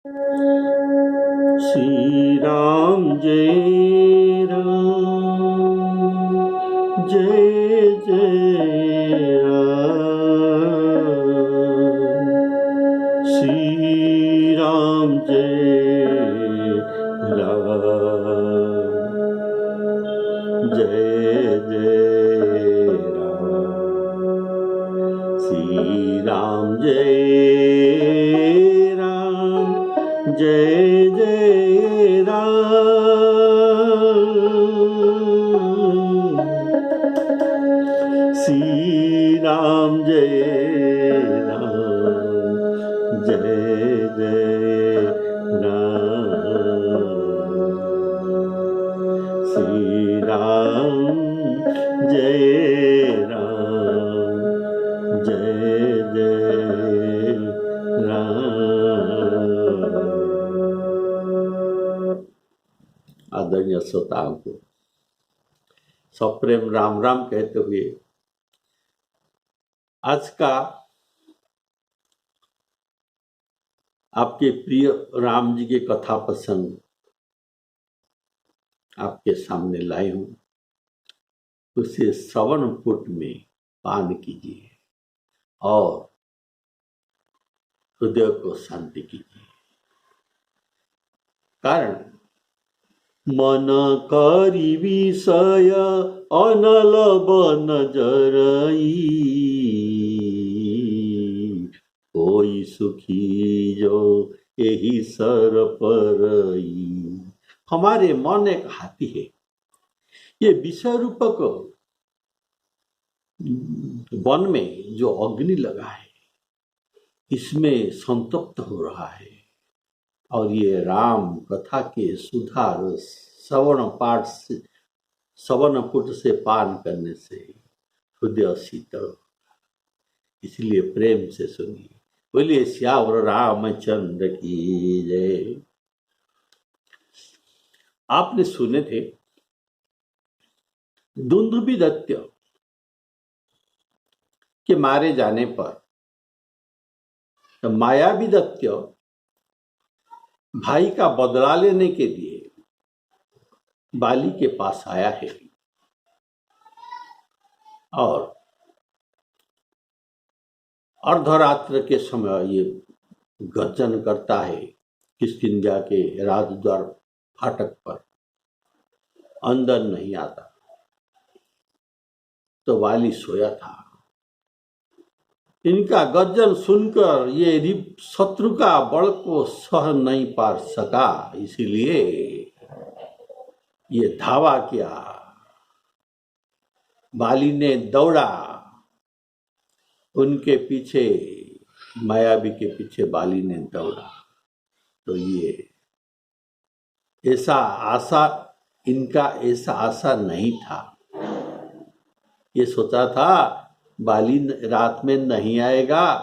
श्री राम जय राम जय जय राम। श्री राम जय राम जय जय राम। श्री राम जय राम जय जय राम। श्री राम जय राम जय जय राम। श्री राम जय राम जय जय राम। आदरणीय श्रोताओं को सप्रेम राम राम कहते हुए आज का आपके प्रिय राम जी के कथा प्रसंग आपके सामने लाई हूं। उसे श्रवण पुट में पान कीजिए और हृदय को शांति कीजिए। कारण मन करी विषय अनल बन जरई, कोई सुखी जो यही सर परई। हमारे मन एक हाथी है, ये विषय रूपक वन में जो अग्नि लगा है इसमें संतप्त हो रहा है। और ये राम कथा के सुधा रस श्रवण पुट से पान करने से हृदय शीतल। इसलिए प्रेम से सुनिए। बोलिए श्यावर रामचंद्र की जय। आपने सुने थे दुंदुभि दैत्य के मारे जाने पर मायावी दैत्य भाई का बदला लेने के लिए बाली के पास आया है और अर्धरात्र के समय ये गर्जन करता है किष्किंधा के राजद्वार फाटक पर, अंदर नहीं आता। तो वाली सोया था। इनका गर्जन सुनकर ये शत्रु का बल को सह नहीं पा सका, इसीलिए ये धावा किया। बाली ने दौड़ा उनके पीछे, मायावी के पीछे बाली ने दौड़ा। तो ये ऐसा आशा, इनका ऐसा आशा नहीं था। ये सोचा था बाली रात में नहीं आएगा,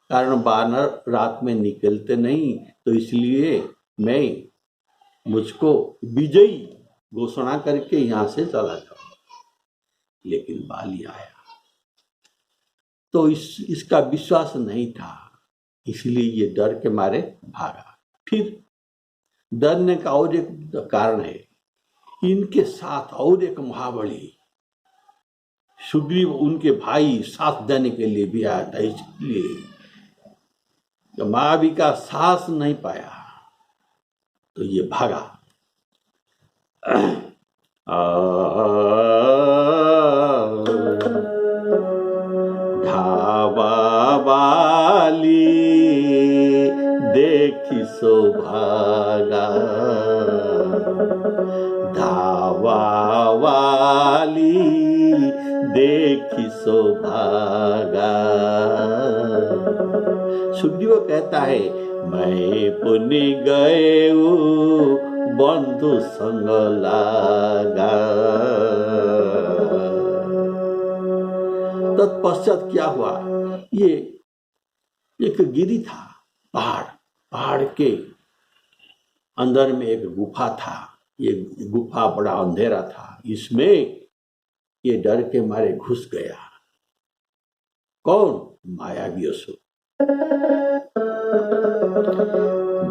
कारण बानर रात में निकलते नहीं, तो इसलिए मैं मुझको विजयी घोषणा करके यहां से चला जाऊं। लेकिन बाली आया तो इसका विश्वास नहीं था, इसलिए ये डर के मारे भागा। फिर डरने का और एक कारण है, इनके साथ और एक महाबली सुग्रीव उनके भाई साथ देने के लिए भी आया था। इसलिए तो महाबली का साहस नहीं पाया तो ये भागा। धावा बाली देखी सो भागा, धावा वाली देखी सो भागा। सुग्रीव कहता है मैं पुनि गए बंधु संग लागा। तत्पश्चात क्या हुआ, ये एक गिरी था, पहाड़ के अंदर में एक गुफा था। ये गुफा बड़ा अंधेरा था, इसमें ये डर के मारे घुस गया। कौन? मायावी असुर।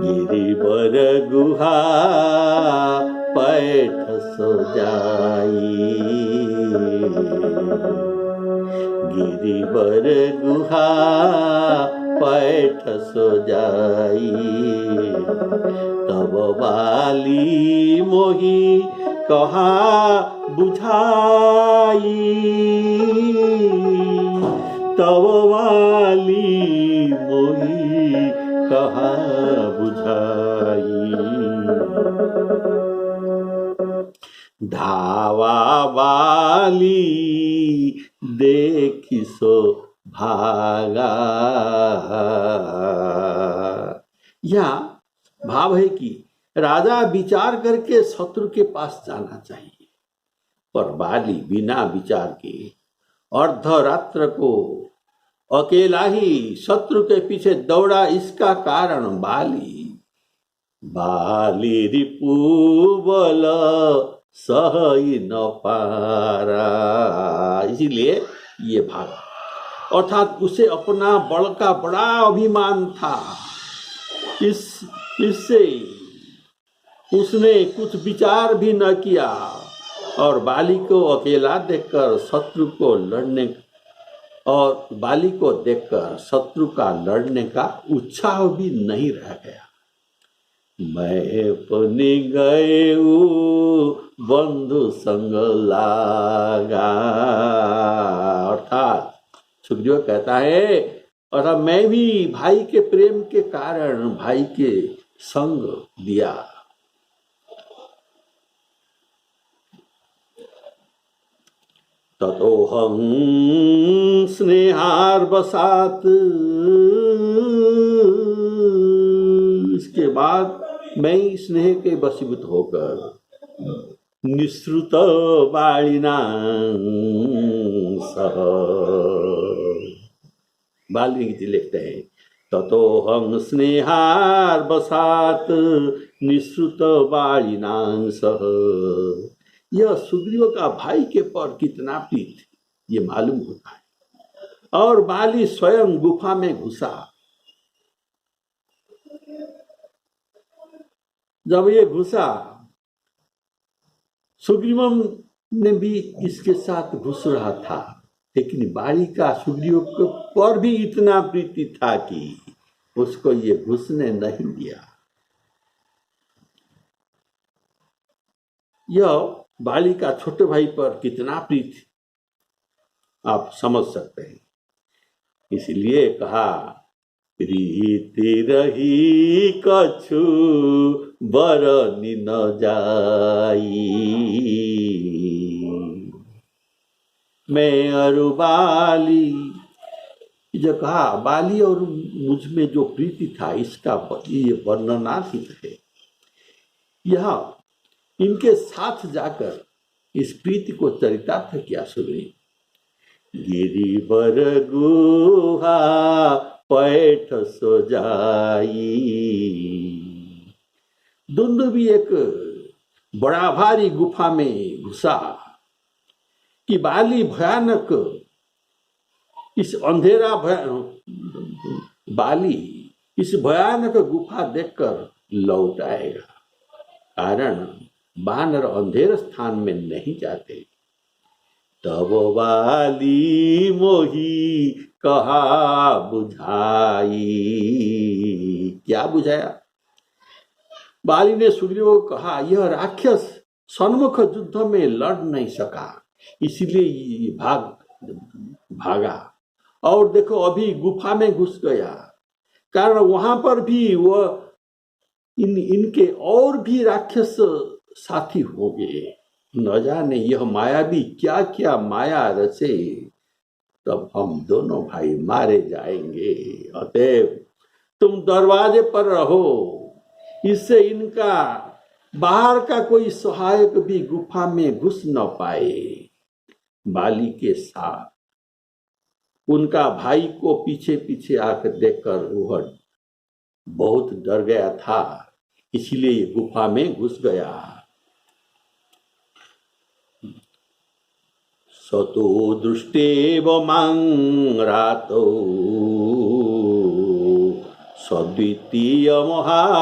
गिरिवर गुहा पैठ सो जाई, गिरिवर गुहा पैठ सो जाई, तब बाली मोही कहा बुझाई, तब वाली मोही कहा बुझाई। धावा वाली देखी सो भागा। यहाँ भाव है कि राजा विचार करके शत्रु के पास जाना चाहिए, पर बाली बिना विचार के अर्धरात्र को अकेला ही शत्रु के पीछे दौड़ा। इसका कारण बाली रिपु बल सही न पारा, इसीलिए ये भागा। अर्थात उसे अपना बल का बड़ा अभिमान था, इससे उसने कुछ विचार भी न किया और बाली को अकेला देखकर शत्रु को लड़ने और बाली को देखकर शत्रु का लड़ने का उत्साह भी नहीं रह गया। मैं पनी गए बंधु संग लागा, अर्थात सुग्रीव कहता है और मैं भी भाई के प्रेम के कारण भाई के संग दिया। ततोहं स्नेहार बसात, इसके बाद मैं स्नेह के वशीभूत होकर निःसृत बालिना सह, बाल्मीकि लिखते हैं ततोहं स्नेहार बसात निःसृत बालिना सह। यह सुग्रीव का भाई के पर कितना प्रीत ये मालूम होता है। और बाली स्वयं गुफा में घुसा। जब ये घुसा, सुग्रीव ने भी इसके साथ घुस रहा था, लेकिन बाली का सुग्रीव के पर भी इतना प्रीति था कि उसको ये घुसने नहीं दिया। यह बाली का छोटे भाई पर कितना प्रीति आप समझ सकते हैं। इसलिए कहा प्रीति रही कछु बरनी न जाई, मैं अरु बाली, जो कहा बाली और मुझ में जो प्रीति था इसका ये वर्णनातीत है। यह इनके साथ जाकर इस प्रीति को चरितार्थ किया सुग्रीव। गिरिवर गुहा पैठ सो जाई, दुंदुभी एक बड़ा भारी गुफा में घुसा कि बाली भयानक इस अंधेरा बाली इस भयानक गुफा देखकर लौट आएगा, कारण बानर अंधेर स्थान में नहीं जाते। तब बाली मोही कहा बुझाई, क्या बुझाया? बाली ने सुग्रीव को कहा यह राक्षस सन्मुख युद्ध में लड़ नहीं सका, इसलिए ये भागा और देखो अभी गुफा में घुस गया, कारण वहां पर भी वह इनके और भी राक्षस साथी होंगे। न जाने यह मायावी क्या क्या माया रचे, तब हम दोनों भाई मारे जाएंगे। अतएव तुम दरवाजे पर रहो, इससे इनका बाहर का कोई सहायक भी गुफा में घुस न पाए। बाली के साथ उनका भाई को पीछे पीछे आकर देखकर वह बहुत डर गया था, इसलिए गुफा में घुस गया। सतो दृष्टेव मां रातो सद्वितीय महाबल।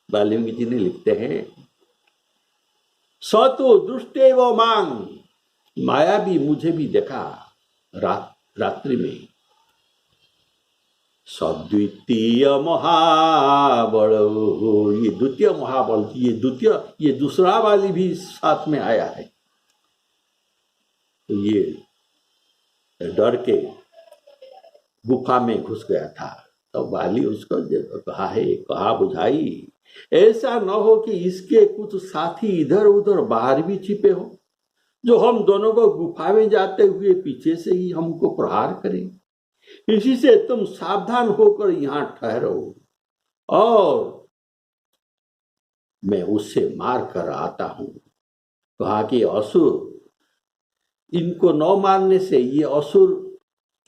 वाल्मीकि जी ने लिखते हैं, स तो दृष्टेव मांग, माया भी मुझे भी देखा रात्रि में। सद्वितीय महाबल, ये द्वितीय महाबल, ये दूसरा वाली भी साथ में आया है। तो ये डर के गुफा में घुस गया था। तो वाली उसको कहा है, कहा बुझाई, ऐसा न हो कि इसके कुछ साथी इधर उधर बाहर भी छिपे हो, जो हम दोनों को गुफा में जाते हुए पीछे से ही हमको प्रहार करें। इसी से तुम सावधान होकर यहां ठहरो और मैं उससे मार कर आता हूं। कहा कि असुर, इनको न मारने से ये असुर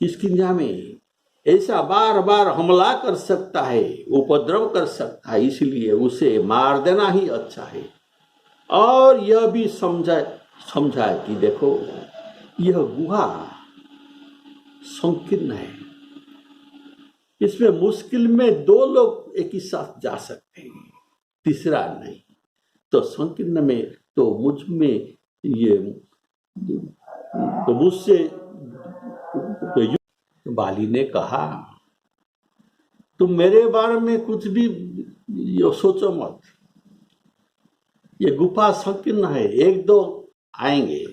किष्किंधा में ऐसा बार बार हमला कर सकता है, उपद्रव कर सकता है, इसलिए उसे मार देना ही अच्छा है। और यह भी समझा कि देखो, यह गुहा संकीर्ण है, इसमें मुश्किल में 2 लोग एक ही साथ जा सकते हैं, तीसरा नहीं। तो संकीर्ण में तो मुझसे बाली ने कहा, तुम मेरे बारे में कुछ भी सोचो मत, ये गुफा संकीर्ण है, 1-2 आएंगे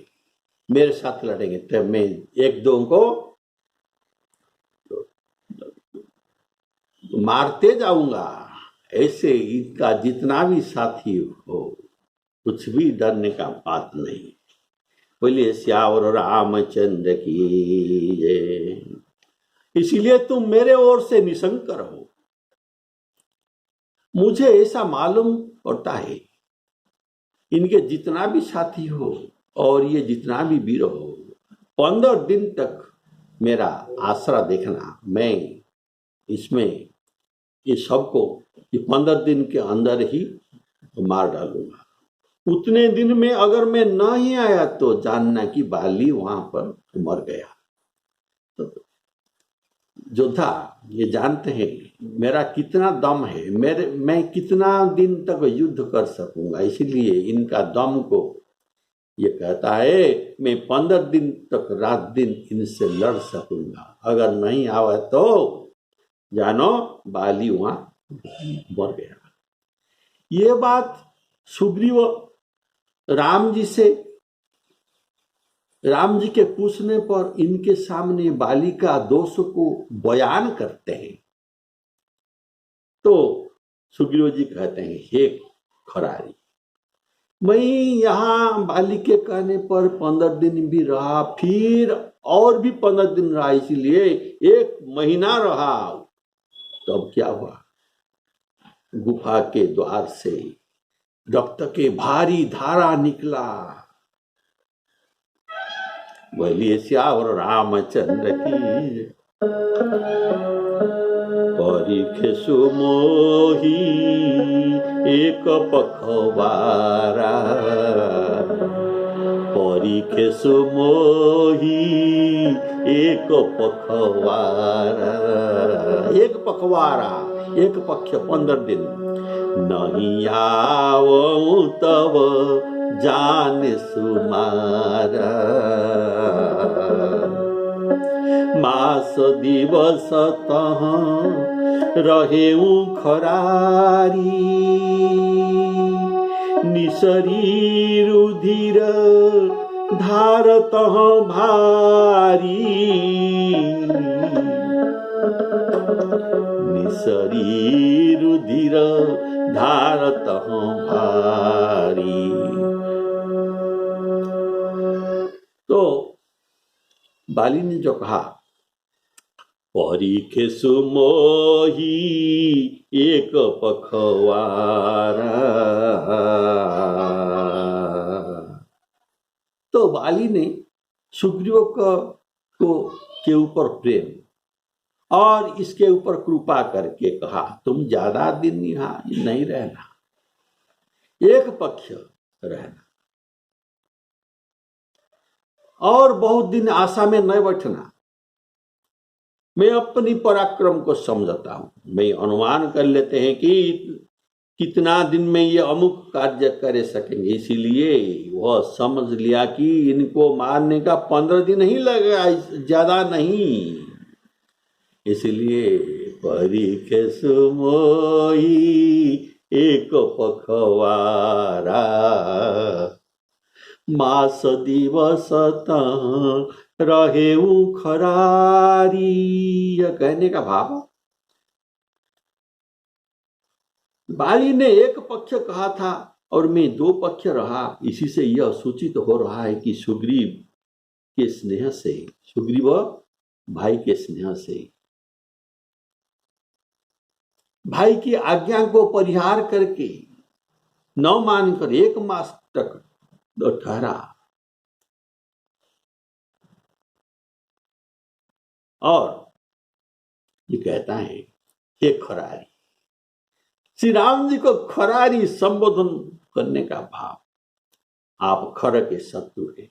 मेरे साथ लड़ेंगे, तो मैं 1-2 को मारते जाऊंगा। ऐसे इनका जितना भी साथी हो, कुछ भी डरने का बात नहीं। बोलिए श्यावर रामचंद्र की जय। इसीलिए तुम मेरे ओर से निशंक रहो। मुझे ऐसा मालूम पड़ता है, इनके जितना भी साथी हो और ये जितना भी वीर हो, 15 दिन तक मेरा आसरा देखना। मैं इसमें ये सबको 15 दिन के अंदर ही मार डालूंगा। उतने दिन में अगर मैं नहीं आया तो जानना कि बाली वहां पर मर गया। तो योद्धा ये जानते हैं मेरा कितना दम है, मैं कितना दिन तक युद्ध कर सकूंगा, इसलिए इनका दम को ये कहता है मैं 15 दिन तक रात दिन इनसे लड़ सकूंगा। अगर नहीं आवा तो जानो बाली वहां मर गया। ये बात सुग्रीव राम जी के पूछने पर इनके सामने बाली का दोष को बयान करते हैं। तो सुग्रीव जी कहते हैं, हे खरारी, मैं यहाँ बाली के कहने पर 15 दिन भी रहा, फिर और भी 15 दिन रहा, इसलिए 1 महीना रहा। तब क्या हुआ, गुफा के द्वार से रक्त के भारी धारा निकला। बोलिए श्यावर रामचंद्र की। परीक्षु मोही एक पखवारा, परीक्षु मोही एक पखवारा। एक पखवारा, एक पक्ष 15 दिन। नहीं आवो तब जान सुमारा, मास दिवस तहाँ रहेऊ खरारी, निशरी रुधिर धार तहाँ भारी, निशरी रुधिर धार तहाँ भारी। तो बाली ने जो कहा, परीक्षु मोही एक पखवारा, तो बाली ने सुग्रीव के ऊपर प्रेम और इसके ऊपर कृपा करके कहा, तुम ज्यादा दिन यहाँ नहीं रहना, 1 पक्ष रहना। और बहुत दिन आशा में न बैठना। मैं अपनी पराक्रम को समझता हूं, मैं अनुमान कर लेते हैं कि कितना दिन में ये अमुक कार्य कर सकेंगे, इसीलिए वह समझ लिया कि इनको मारने का 15 दिन ही लगेगा, ज्यादा नहीं। इसलिए परीखे सुमोई एक पखवारा, मास दिवस रहे खरारी। यह कहने का भाव, बाली ने एक पक्ष कहा था और मैं 2 पक्ष रहा। इसी से यह सूचित हो रहा है कि सुग्रीव के स्नेह से, सुग्रीव भाई के स्नेह से, भाई की आज्ञा को परिहार करके न मानकर 1 मास तक ठहरा और ये कहता है हे खरारी। श्री राम जी को खरारी संबोधन करने का भाव, आप खर के शत्रु हैं।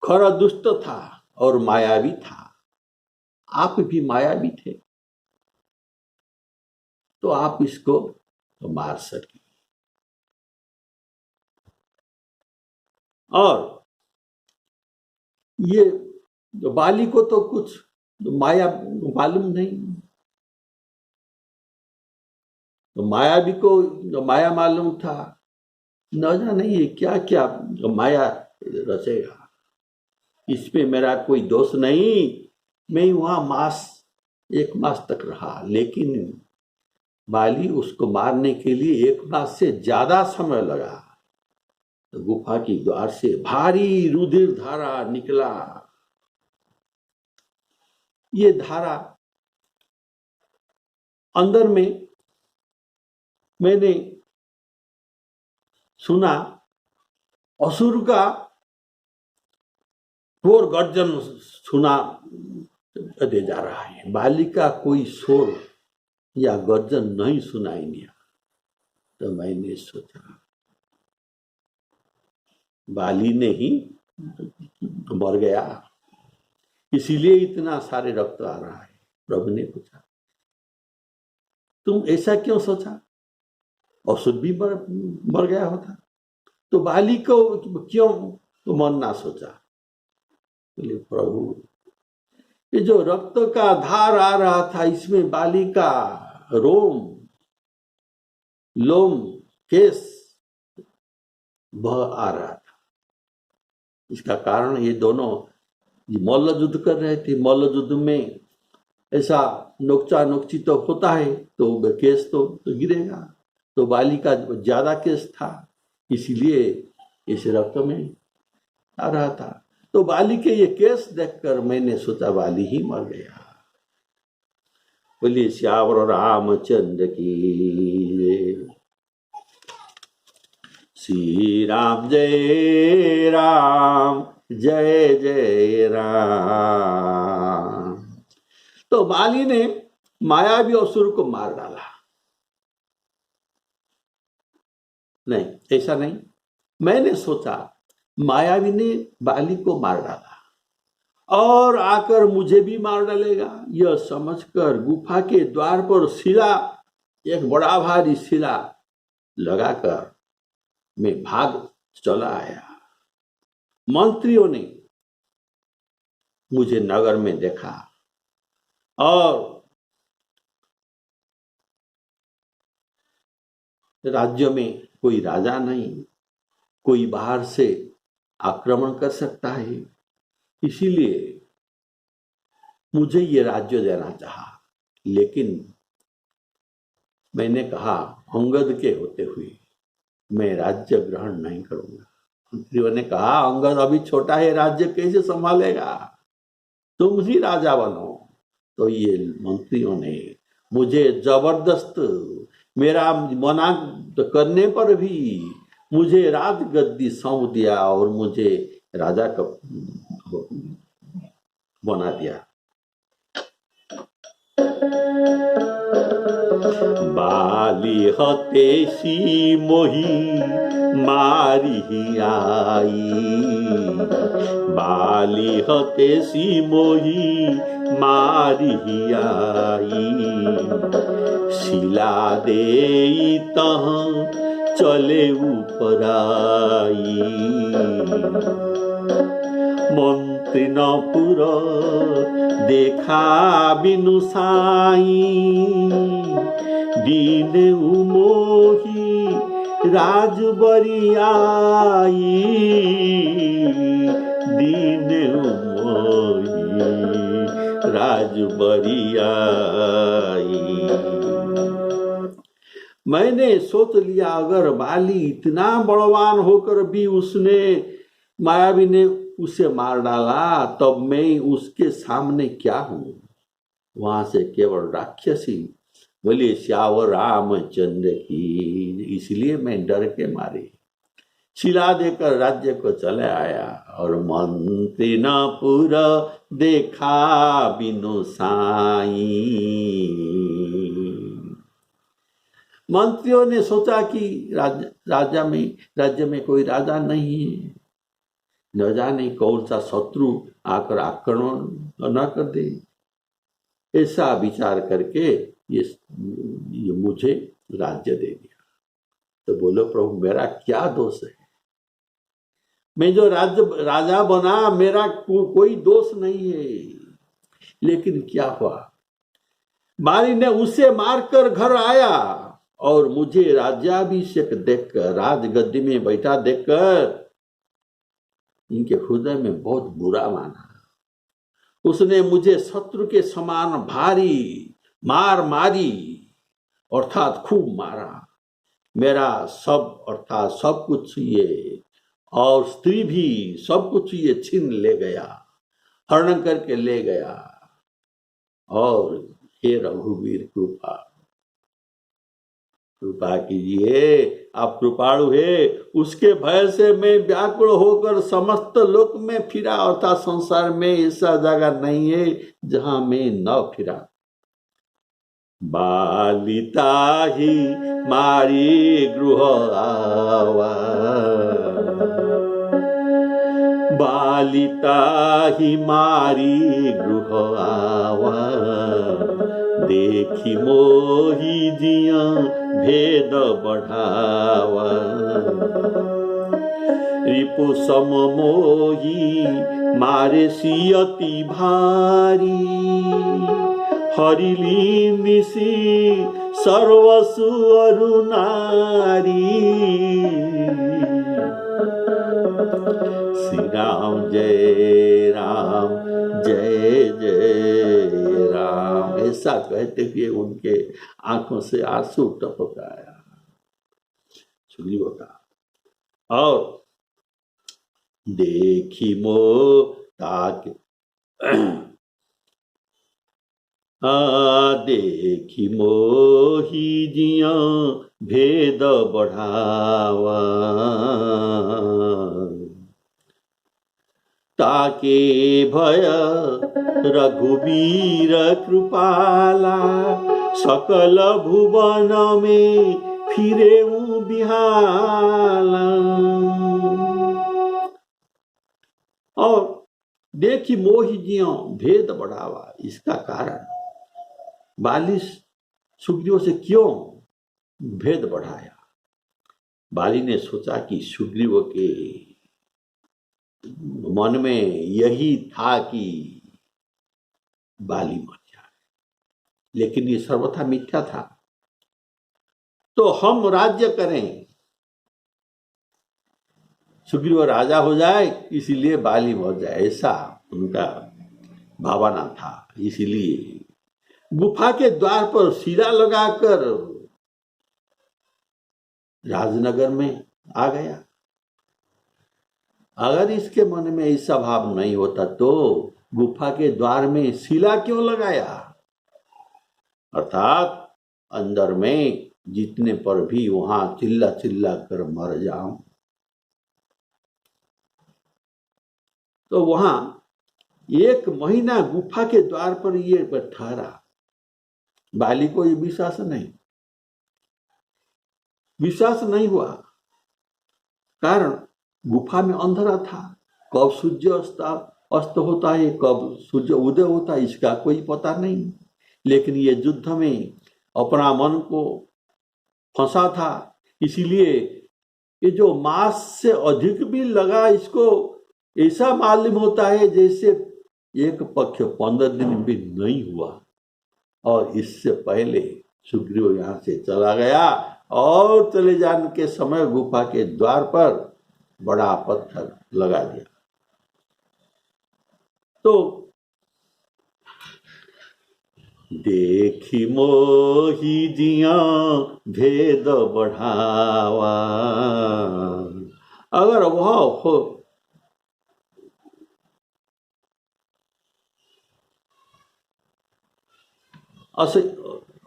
खर दुष्ट था और मायावी था, आप भी मायावी थे, तो आप इसको तो मार सके। और ये बाली को तो कुछ माया मालूम नहीं, तो मायावी को माया मालूम था, न जाने ये क्या क्या माया रचेगा। इसमें मेरा कोई दोष नहीं, मैं वहां 1 मास तक रहा, लेकिन बाली उसको मारने के लिए 1 मास से ज्यादा समय लगा। तो गुफा की द्वार से भारी रुधिर धारा निकला। ये धारा अंदर में मैंने सुना असुर का शोर गर्जन सुना दे जा रहा है, बाली का कोई शोर या गर्जन नहीं सुनाई दिया। तो मैंने सोचा बाली ने ही मर गया, इसीलिए इतना सारे रक्त आ रहा है। प्रभु ने पूछा तुम ऐसा क्यों सोचा, असुर भी मर गया होता, तो बाली को क्यों तो मरना सोचा। बोले प्रभु ये जो रक्त का धार आ रहा था, इसमें बाली का रोम, लोम, केस बह आ रहा था। इसका कारण ये दोनों मल्ल युद्ध कर रहे थे। मल्ल युद्ध में ऐसा नोकचा नोकची तो होता है, तो केस तो गिरेगा। तो बाली का ज्यादा केस था, इसीलिए इस रक्त में आ रहा था। तो बाली के ये केस देखकर मैंने सोचा बाली ही मर गया। बोलिए श्यावर रामचंद्र की, श्री राम जय राम जय जय राम। तो बाली ने मायावी असुर को मार डाला। नहीं, ऐसा नहीं, मैंने सोचा मायावी ने बाली को मार डाला और आकर मुझे भी मार डालेगा। यह समझकर गुफा के द्वार पर शिला, एक बड़ा भारी शिला लगाकर मैं भाग चला आया। मंत्रियों ने मुझे नगर में देखा और राज्य में कोई राजा नहीं, कोई बाहर से आक्रमण कर सकता है, इसीलिए मुझे ये राज्य देना चाहा। लेकिन मैंने कहा अंगद के होते हुए मैं राज्य ग्रहण नहीं करूंगा। मंत्रियों ने कहा अंगद अभी छोटा है, राज्य कैसे संभालेगा, तुम ही राजा बनो। तो ये मंत्रियों ने मुझे जबरदस्त, मेरा मना करने पर भी मुझे राज गद्दी सौंप दिया और मुझे राजा का बना दिया। बाली हतेसी मोही मारी आई, बाली हतेसी मोही मारी आई, शिला दे तह चले उपराई, मंत्री नपुर देखा बिनु साई, दीने मोही राजबरियाई, दीने मोही राजबरियाई। मैंने सोच लिया अगर बाली इतना बलवान होकर भी उसने मायावी ने उसे मार डाला तब मैं उसके सामने क्या हूं। वहां से केवल राक्षसी बोले श्यावर रामचंद्र की, इसलिए मैं डर के मारे शिला देकर राज्य को चले आया। और मंत्री न पूरा देखा बिनु साई, मंत्रियों ने सोचा कि राज्य में कोई राजा नहीं है, न जाने कौन सा शत्रु आकर आक्रमण न कर दे। ऐसा विचार करके ये मुझे राज्य दे दिया। तो बोलो प्रभु मेरा क्या दोष है, मैं जो राजा बना मेरा कोई दोष नहीं है। लेकिन क्या हुआ, बाली ने उसे मारकर घर आया और मुझे राज्याभिषेक देखकर राजगद्दी में बैठा देखकर इनके हृदय में बहुत बुरा माना। उसने मुझे शत्रु के समान भारी मार मारी, अर्थात खूब मारा। मेरा सब अर्थात सब कुछ ये और स्त्री भी सब कुछ ये छीन ले गया, हरण करके ले गया। और हे रघुवीर कृपा कीजिए, आप कृपाणु है। उसके भय से मैं व्याकुल होकर समस्त लोक में फिरा, अर्थात संसार में ऐसा जगह नहीं है जहां मैं न फिरा। बालिता ही मारी गृह आवा, बालिता ही मारी गृह आवा, देखी मोही जिया भेद बढ़ावा। रिपु सम मोही मारे सियति भारी, हरिली निसी सर्वसु अरु नारी। श्री राम जय राम जय जय राम, ऐसा कहते हुए उनके आंखों से आंसू टपक आया सुग्रीव का। और देखी मो ताके देखी मोही जिया भेद बढ़ावा, ताके भय रघुवीर कृपाला, सकल भुवन में फिरे बिहाला। और देखी मोहि जियो भेद बढ़ावा, इसका कारण बाली सुग्रीव से क्यों भेद बढ़ाया। बाली ने सोचा कि सुग्रीव के मन में यही था कि बाली मर जाए, लेकिन ये सर्वथा मिथ्या था। तो हम राज्य करें, सुग्रीव राजा हो जाए इसीलिए बाली मर जाए, ऐसा उनका भावना था। इसीलिए गुफा के द्वार पर शिला लगाकर राजनगर में आ गया। अगर इसके मन में ऐसा भाव नहीं होता तो गुफा के द्वार में शिला क्यों लगाया, अर्थात अंदर में जीतने पर भी वहां चिल्ला चिल्ला कर मर जाऊं। तो वहां 1 महीना गुफा के द्वार पर ये ठहरा। बाली को ये विश्वास नहीं, विश्वास नहीं हुआ, कारण गुफा में अंधेरा था। कब सूर्य अस्त होता है, कब सूर्य उदय होता है, इसका कोई पता नहीं। लेकिन ये युद्ध में अपना मन को फंसा था, इसीलिए ये जो मास से अधिक भी लगा, इसको ऐसा मालूम होता है जैसे एक पक्ष 15 दिन भी नहीं हुआ। और इससे पहले सुग्रीव यहां से चला गया और चले जाने के समय गुफा के द्वार पर बड़ा पत्थर लगा दिया। तो देखी मोही जिया भेद बढ़ावा, अगर वह हो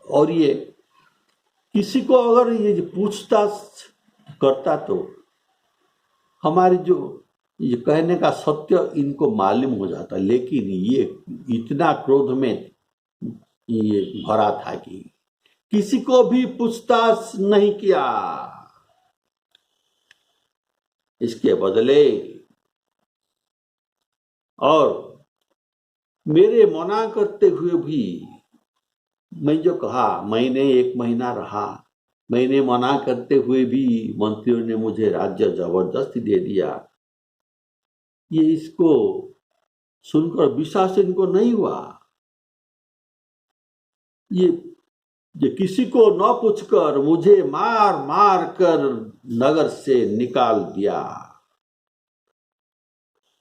और ये किसी को अगर ये पूछताछ करता तो हमारी जो ये कहने का सत्य इनको मालूम हो जाता। लेकिन ये इतना क्रोध में ये भरा था कि किसी को भी पूछताछ नहीं किया। इसके बदले और मेरे मना करते हुए भी मैं जो कहा, मैंने 1 महीना रहा, मैंने मना करते हुए भी मंत्रियों ने मुझे राज्य जबरदस्ती दे दिया। ये इसको सुनकर विश्वास इनको नहीं हुआ। ये किसी को न पूछकर मुझे मार मार कर नगर से निकाल दिया।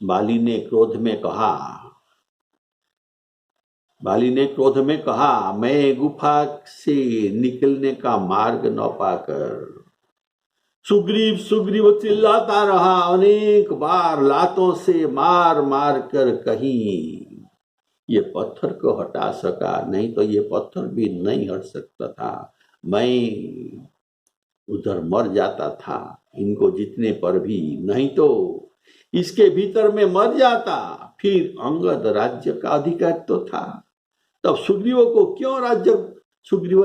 बाली ने क्रोध में कहा, मैं गुफा से निकलने का मार्ग न पाकर सुग्रीव चिल्लाता रहा। अनेक बार लातों से मार मार कर कहीं ये पत्थर को हटा सका, नहीं तो ये पत्थर भी नहीं हट सकता था। मैं उधर मर जाता था इनको जीतने पर भी, नहीं तो इसके भीतर में मर जाता। फिर अंगद राज्य का अधिकार तो था। तब सुग्रीव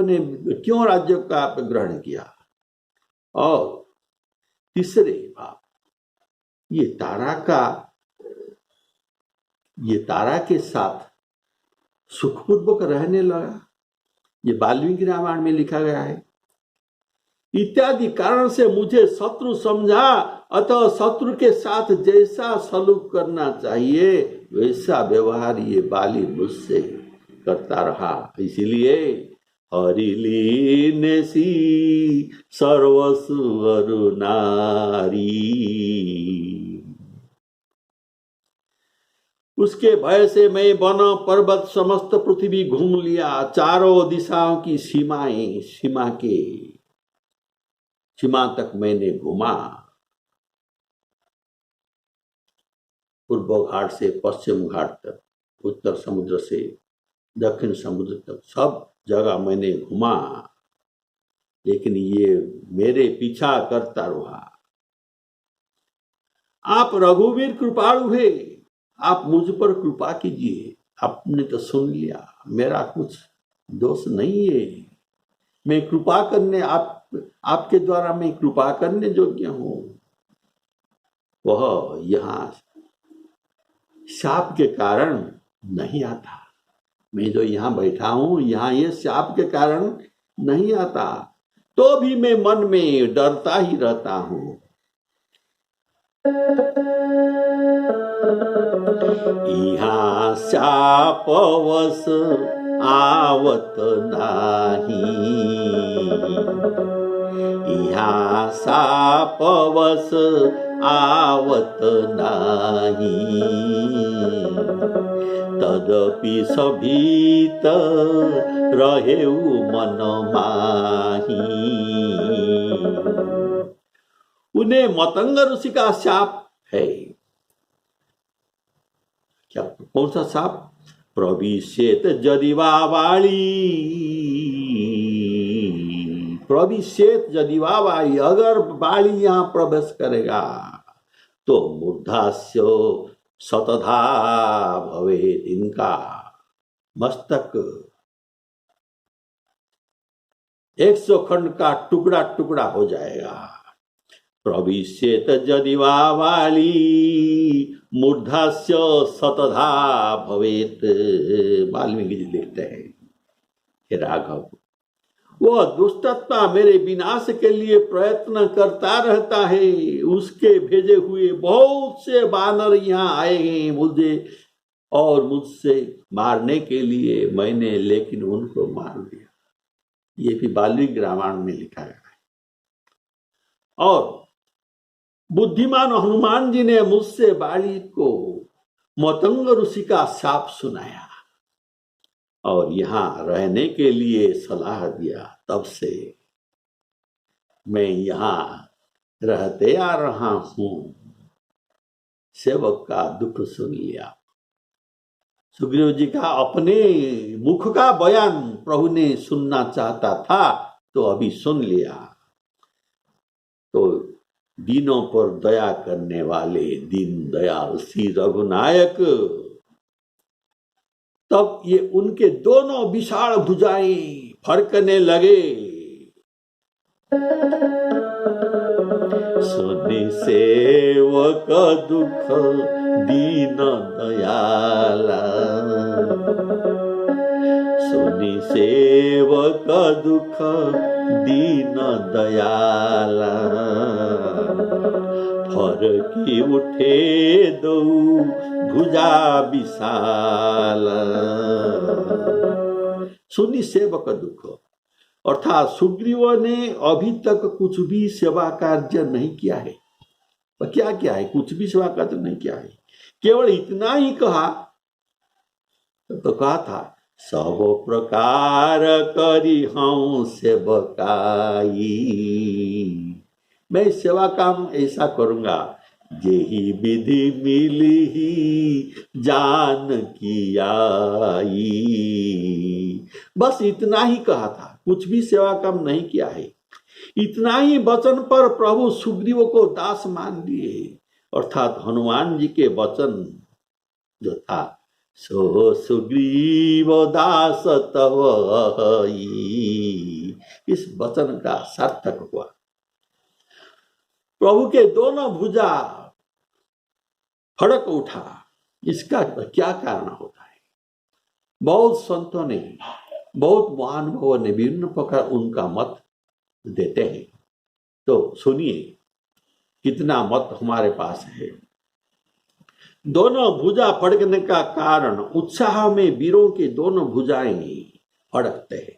ने क्यों राज्य का ग्रहण किया। और तीसरे बात, ये तारा के साथ सुखपूर्वक रहने लगा। ये वाल्मीकि रामायण में लिखा गया है। इत्यादि कारण से मुझे शत्रु समझा, अतः शत्रु के साथ जैसा सलूक करना चाहिए वैसा व्यवहार ये बाली मुझसे करता रहा। इसलिए हरिलीन सी सर्वसुवर नारी, उसके भय से मैं वन पर्वत समस्त पृथ्वी घूम लिया। चारों दिशाओं की सीमा तक मैंने घूमा। पूर्व घाट से पश्चिम घाट तक, उत्तर समुद्र से दक्षिण समुद्र तक, सब जगह मैंने घुमा। लेकिन ये मेरे पीछा करता रहा। आप रघुवीर कृपालु है, आप मुझ पर कृपा कीजिए। आपने तो सुन लिया, मेरा कुछ दोष नहीं है। मैं कृपा करने आपके द्वारा मैं कृपा करने योग्य हूं। वह यहाँ शाप के कारण नहीं आता। मैं जो यहाँ बैठा हूं, यहाँ ये शाप के कारण नहीं आता, तो भी मैं मन में डरता ही रहता हूं। यहाँ शापवश आवत नाही, यहाँ शापवश आवत नाही। तदपि सभीत रहेउ मन माही। उन्हें मतंग ऋषि का शाप है। क्या, कौन सा शाप? प्रविशेत यदि वा वाली, अगर बाली यहां प्रवेश करेगा तो मूर्धास्य शतधा भवेत, इनका मस्तक 100 खंड का टुकड़ा टुकड़ा हो जाएगा। प्रविश्येत यदि वा वाली मूर्धास्य शतधा भवेत। वाल्मीकि जी लिखते हैं कि राघव, वह दुष्टात्मा मेरे विनाश के लिए प्रयत्न करता रहता है। उसके भेजे हुए बहुत से वानर यहाँ आए हैं मुझे और मुझसे मारने के लिए, मैंने लेकिन उनको मार दिया। ये भी वाल्मीकि रामायण में लिखा गया है। और बुद्धिमान हनुमान जी ने मुझसे बाली को मतंग ऋषि का शाप सुनाया और यहाँ रहने के लिए सलाह दिया। तब से मैं यहाँ रहते आ रहा हूं। सेवक का दुख सुन लिया। सुग्रीव जी का अपने मुख का बयान प्रभु ने सुनना चाहता था तो अभी सुन लिया। तो दीनों पर दया करने वाले दीन दयाल श्री रघुनायक, तब ये उनके दोनों विशाल भुजाएं फड़कने लगे। सुनि सेवक दुख दीन दयाला, सुनि सेवक दुख दीन दयाला, फरकी उठे दो भुजा विशाल। सुनि सेवक दुख, अर्थात सुग्रीव ने अभी तक कुछ भी सेवा कार्य नहीं किया है। क्या किया है? कुछ भी सेवा कार्य नहीं किया है। केवल इतना ही कहा, तो कहा था सब प्रकार करी हूं सेवकाई। मैं सेवा काम ऐसा करूंगा जेहि विधि मिली ही जान की आई। बस इतना ही कहा था, कुछ भी सेवा काम नहीं किया है। इतना ही वचन पर प्रभु सुग्रीव को दास मान लिए, अर्थात हनुमान जी के वचन जो था सो सुग्रीव दास तव हई, इस वचन का सार्थक हुआ। प्रभु के दोनों भुजा फड़क उठा। इसका क्या कारण होता है? बहुत संतों ने, बहुत महानुभावों ने विभिन्न प्रकार उनका मत देते हैं। तो सुनिए कितना मत हमारे पास है। दोनों भुजा फड़कने का कारण, उत्साह में वीरों की दोनों भुजाएं फड़कते हैं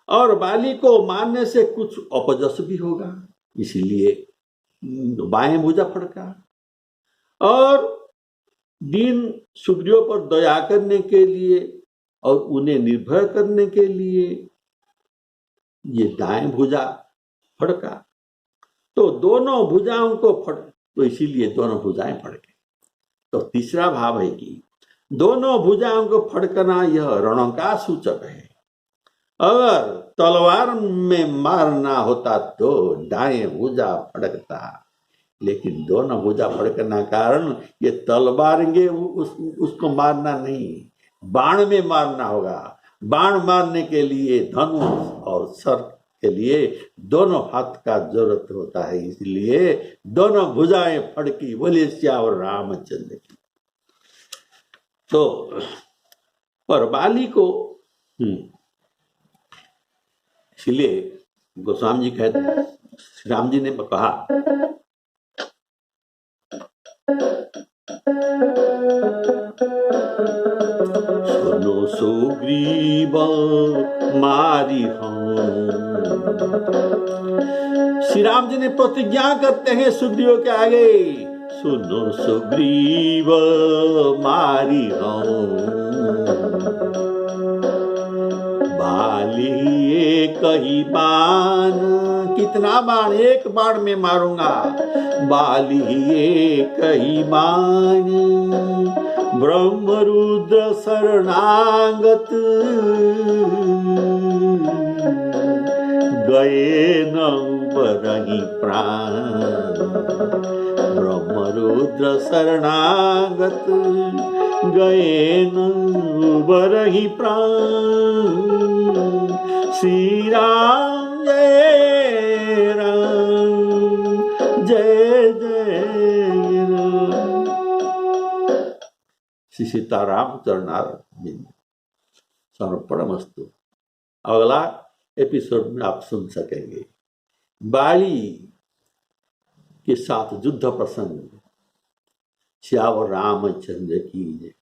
और बाली को मारने से कुछ अपजस भी होगा, इसीलिए बाएं भुजा फड़का। और दीन सुग्रीव पर दया करने के लिए और उन्हें निर्भय करने के लिए ये दाएं भुजा फड़का। तो दोनों भुजाओं को तो इसीलिए दोनों भुजाएं फड़के। तो तीसरा भाव है कि दोनों भुजाओं को फड़कना यह रण का सूचक है। अगर तलवार में मारना होता तो दाएं भुजा फड़कता, लेकिन दोनों भुजा फड़कना कारण ये तलवार उसको मारना नहीं, बाण में मारना होगा। बाण मारने के लिए धनुष और सर के लिए दोनों हाथ का जरूरत होता है, इसलिए दोनों भुजाएं फड़की। बोले श्यावर रामचंद्र की। तो और बाली को इसलिए गोस्वामी जी कहते हैं, श्री राम जी ने कहा सुनो सुग्रीव मारी हूं। श्री राम जी ने प्रतिज्ञा करते हैं सुग्रीव के आगे, सुनो सुग्रीव मारी हूं। बाली एक ही बाण, कितना बाण? एक बाण में मारूंगा। बाली एक ही बाण, ब्रह्मरुद्र शरणागत, गए न उबरहि प्राण। ब्रह्मरुद्र शरणागत, गए न उबरहि प्राण। श्री राम जय राम जय जय राम। श्री सीताराम चरणारविंद समर्पणमस्तु। अगला एपिसोड में आप सुन सकेंगे बाली के साथ युद्ध प्रसंग। श्यावर रामचंद्र की जय।